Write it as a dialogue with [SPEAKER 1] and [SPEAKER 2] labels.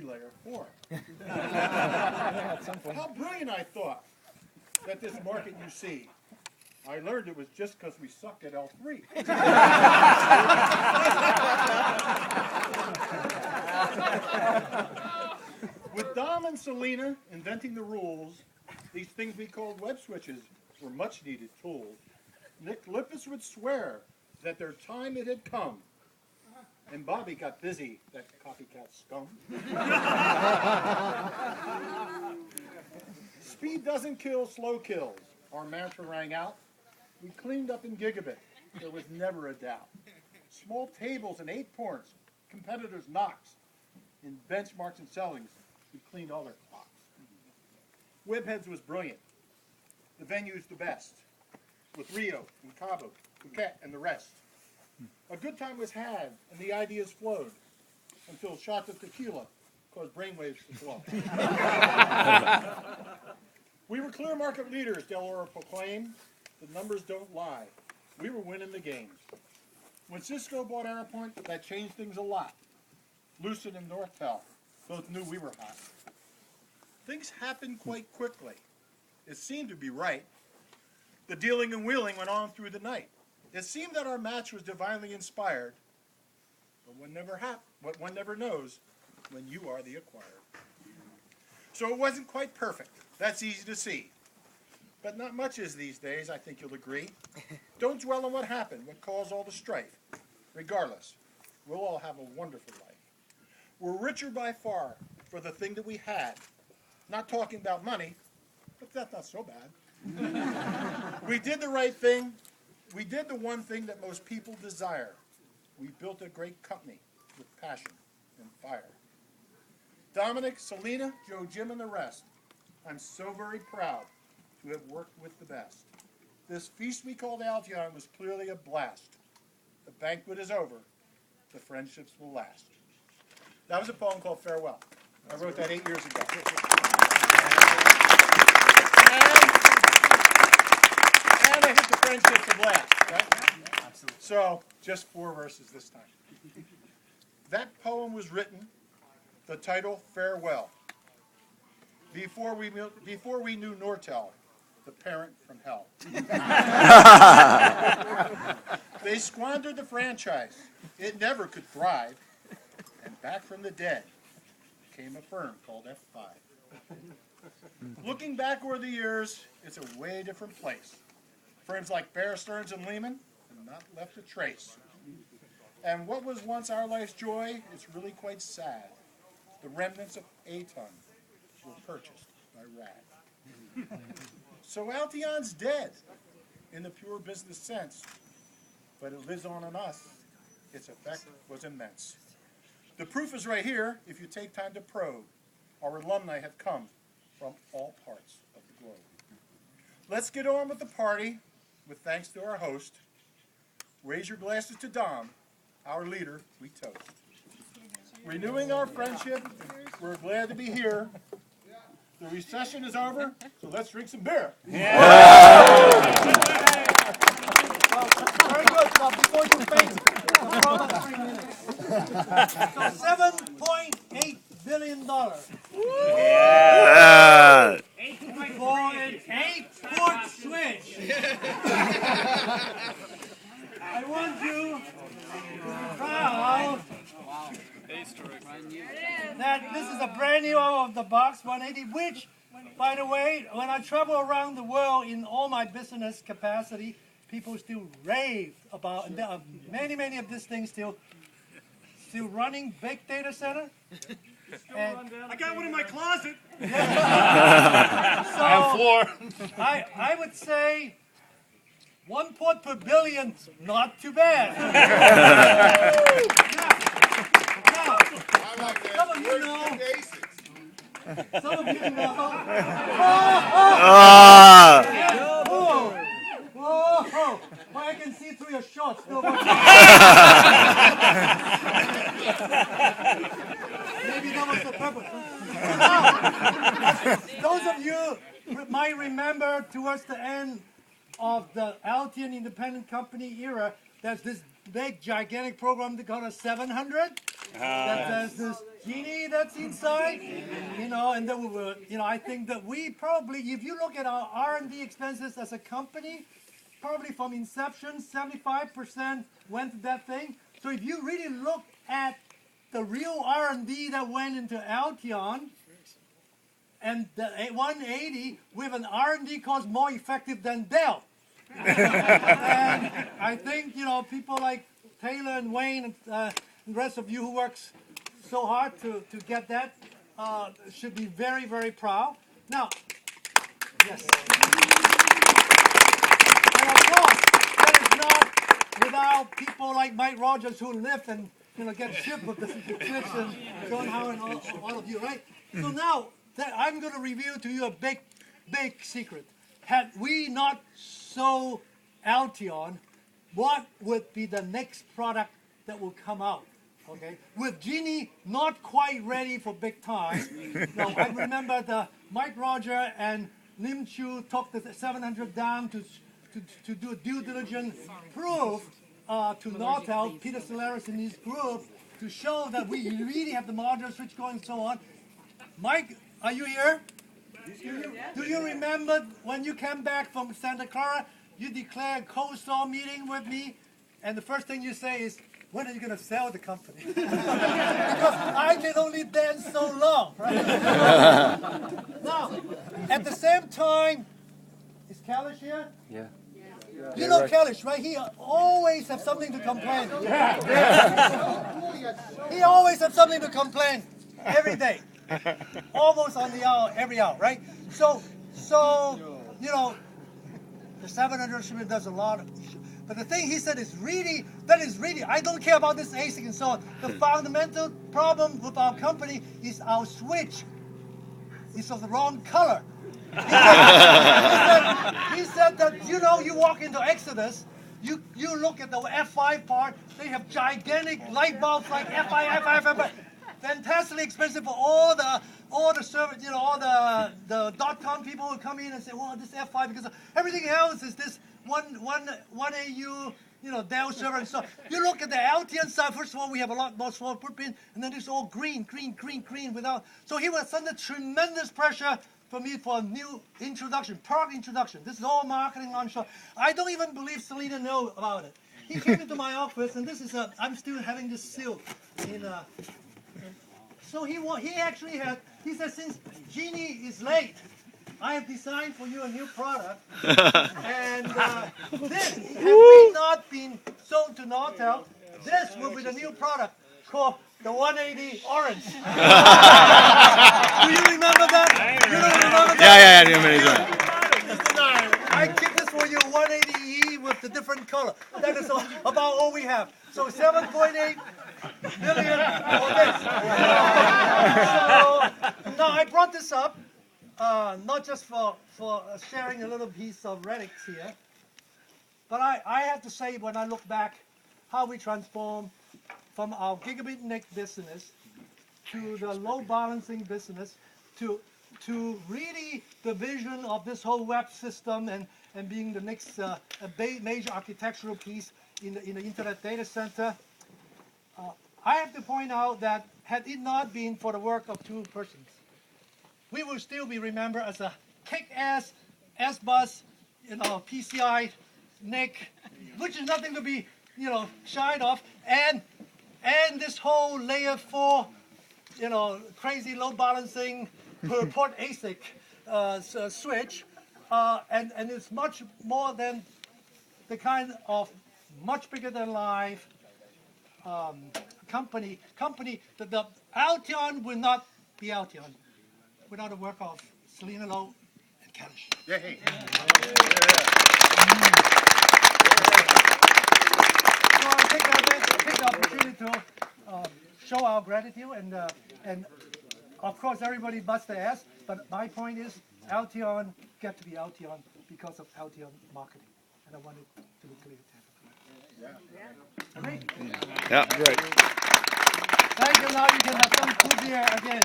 [SPEAKER 1] layer 4. How brilliant I thought that this market you see. I learned it was just because we sucked at L3. With Dom and Selena inventing the rules, these things we called web switches were much needed tools. Nick Lippis would swear that their time it had come. And Bobby got busy, that copycat scum. Speed doesn't kill, slow kills. Our mantra rang out. We cleaned up in gigabit. There was never a doubt. Small tables and 8 ports, competitors' knocks. In benchmarks and sellings, we cleaned all their clocks. Webheads was brilliant. The venue's the best. With Rio and Cabo, Phuket, and the rest. A good time was had, and the ideas flowed, until shots of tequila caused brainwaves to flow. We were clear market leaders, Del Oro proclaimed. The numbers don't lie. We were winning the games. When Cisco bought Aeropoint, that changed things a lot. Lucid and Nortel both knew we were hot. Things happened quite quickly. It seemed to be right. The dealing and wheeling went on through the night. It seemed that our match was divinely inspired, but one never knows when you are the acquirer. So it wasn't quite perfect. That's easy to see. But not much is these days, I think you'll agree. Don't dwell on what happened, what caused all the strife. Regardless, we'll all have a wonderful life. We're richer by far for the thing that we had. Not talking about money, but that's not so bad. We did the right thing. We did the one thing that most people desire. We built a great company with passion and fire. Dominic, Selena, Joe, Jim, and the rest. I'm so very proud to have worked with the best. This feast we called Alteon was clearly a blast. The banquet is over. The friendships will last. That was a poem called Farewell. I wrote that 8 years ago. And I hit the friendships of last, right? Absolutely. So, just 4 verses this time. That poem was written, the title, Farewell. Before we knew Nortel, the parent from hell. They squandered the franchise. It never could thrive. And back from the dead came a firm called F5. Looking back over the years, it's a way different place. Firms like Bear Stearns and Lehman have not left a trace. And what was once our life's joy is really quite sad. The remnants of ATON were purchased by RAD. So Alteon's dead in the pure business sense, but it lives on in us. Its effect was immense. The proof is right here if you take time to probe. Our alumni have come from all parts of the globe. Let's get on with the party with thanks to our host. Raise your glasses to Dom, our leader, we toast. Renewing our friendship, we're glad to be here. The recession is over, so let's drink some beer. Yeah.
[SPEAKER 2] Very good. So before you faint, so $7.8 billion.
[SPEAKER 3] Yeah.
[SPEAKER 2] For an 8-port switch. I want you to be proud that this is a brand new out of the box 180, which, by the way, when I travel around the world in all my business capacity, people still rave about, and there are many of these things still running big data center. And
[SPEAKER 4] I got one in my closet.
[SPEAKER 2] So floor. I would say 1 port per billion, not too bad. Now, some of you know. Some of you know. Whoa! Well, I can see through your shorts. Maybe that was the purpose. Now, those of you might remember towards the end of the Alteon independent company era, there's this big, gigantic program to call a 700. That has this genie that's inside, and then we were, I think that we probably, if you look at our R&D expenses as a company, probably from inception, 75% went to that thing. So if you really look at the real R&D that went into Alteon, and the 180 with an R&D cost more effective than Dell. And I think, people like Taylor and Wayne and the rest of you who works so hard to get that should be very, very proud. Now, yes. And of course, that is not without people like Mike Rogers who live and get shipped with the switch and John Howard and all of you, right? So now, I'm going to reveal to you a big, big secret. Had we not sold Alteon, what would be the next product that will come out? Okay, with Genie not quite ready for big time. Now I remember Mike Roger and Lim Chu took the 700 down to do a due diligence proof to Nortel, Peter Solaris and his group, to show that we really have the modular switch going and so on. Mike, are you here? Do you remember when you came back from Santa Clara, you declared a cold storm meeting with me, and the first thing you say is, when are you going to sell the company? Because I can only dance so long, right? Now, at the same time, is Kalish here?
[SPEAKER 3] Yeah.
[SPEAKER 2] You know Kalish, right? He always has something to complain. He always has something to complain every day. Almost on the hour, every hour, right? So the 700 shipment does a lot of issues. But the thing he said is really, I don't care about this ASIC and so on. The fundamental problem with our company is our switch is of the wrong color. He said that, you walk into Exodus, you look at the F5 part, they have gigantic light bulbs like F5, fantastically expensive for all the server, all the .com people who come in and say, well, this F5 because everything else is this one AU, Dell server and so. You look at the Alteon side. First of all, we have a lot more small footprint, and then it's all green without. So he was under tremendous pressure for me for a new introduction, product introduction. This is all marketing on show. I don't even believe Selena knew about it. He came into my office, and this is I'm still having this sealed in a. So he said, since Genie is late, I have designed for you a new product. And this, had we not been sold to Nortel, this will be the new product called the 180 Orange. Do you remember that? You don't remember that?
[SPEAKER 3] Yeah, I remember that.
[SPEAKER 2] I keep this for you, 180E with the different color. That is about all we have. So 7.8 million for this. So now I brought this up, not just for sharing a little piece of relics here, but I have to say when I look back how we transformed from our gigabit NIC business to the load balancing business to really the vision of this whole web system and being the next major architectural piece in the internet data center. I have to point out that had it not been for the work of two persons, we will still be remembered as a kick-ass S-bus, PCI NIC, which is nothing to be, shied of, and this whole layer 4, crazy load balancing per port ASIC switch, and it's much more than the kind of much bigger than life company that the Alteon will not be Alteon without the work of Selena Lowe and Kalish.
[SPEAKER 1] Yay.
[SPEAKER 2] So I take the opportunity to show our gratitude and of course everybody busts their ass, but my point is Alteon get to be Alteon because of Alteon marketing, and I wanted to be clear to have it. Okay?
[SPEAKER 3] Yeah, great.
[SPEAKER 2] Thank you. Now you can have some food here again.